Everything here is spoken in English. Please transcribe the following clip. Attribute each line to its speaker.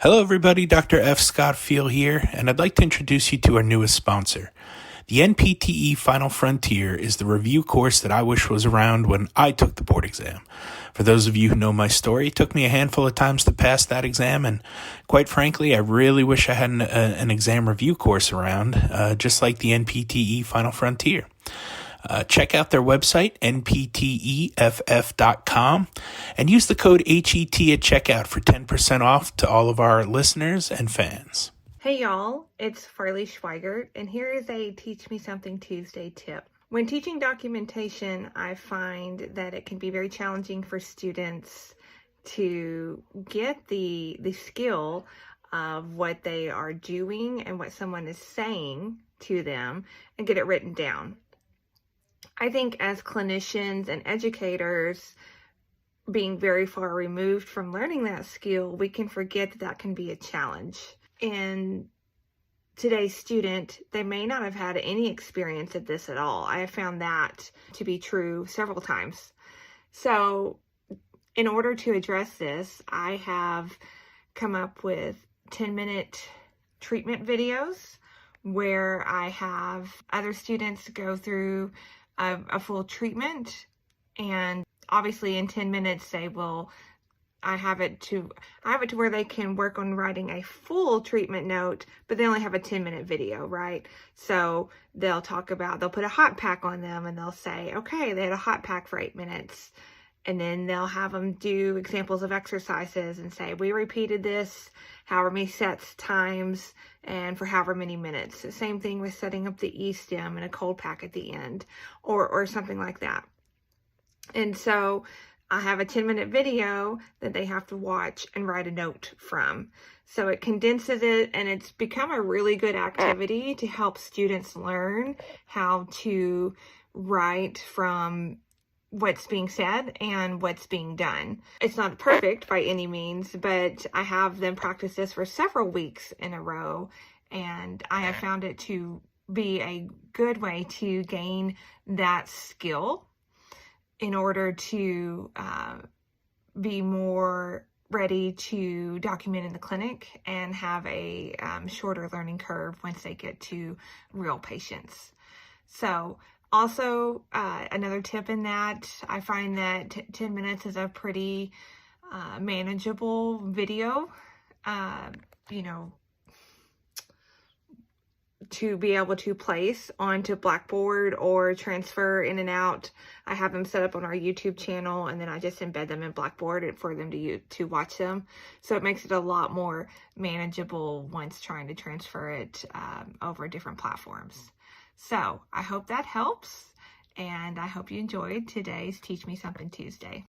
Speaker 1: Hello everybody, Dr. F. Scott Field here, and I'd like to introduce you to our newest sponsor. The NPTE Final Frontier is the review course that I wish was around when I took the board exam. For those of you who know my story, it took me a handful of times to pass that exam, and quite frankly, I really wish I had an exam review course around, just like the NPTE Final Frontier. Check out their website, npteff.com, and use the code HET at checkout for 10% off to all of our listeners and fans.
Speaker 2: Hey y'all, it's Farley Schweighart, and here is a Teach Me Something Tuesday tip. When teaching documentation, I find that it can be very challenging for students to get the skill of what they are doing and what someone is saying to them and get it written down. I think as clinicians and educators, being very far removed from learning that skill, we can forget that can be a challenge. And today's student, they may not have had any experience of this at all. I have found that to be true several times. So in order to address this, I have come up with 10-minute treatment videos where I have other students go through a full treatment, and obviously in 10 minutes I have it to where they can work on writing a full treatment note, but they only have a 10-minute video, right? So they'll put a hot pack on them and they'll say, okay, they had a hot pack for 8 minutes. And then they'll have them do examples of exercises and say, we repeated this however many sets times and for however many minutes. The same thing with setting up the E-stem and a cold pack at the end or something like that. And so I have a 10-minute video that they have to watch and write a note from. So it condenses it, and it's become a really good activity to help students learn how to write from what's being said and what's being done. It's not perfect by any means, but I have them practice this for several weeks in a row, and I have found it to be a good way to gain that skill in order to be more ready to document in the clinic and have a shorter learning curve once they get to real patients. So also, another tip in that, I find that 10 minutes is a pretty manageable video, to be able to place onto Blackboard or transfer in and out. I have them set up on our YouTube channel, and then I just embed them in Blackboard for them to watch them. So it makes it a lot more manageable once trying to transfer it over different platforms. So I hope that helps, and I hope you enjoyed today's Teach Me Something Tuesday.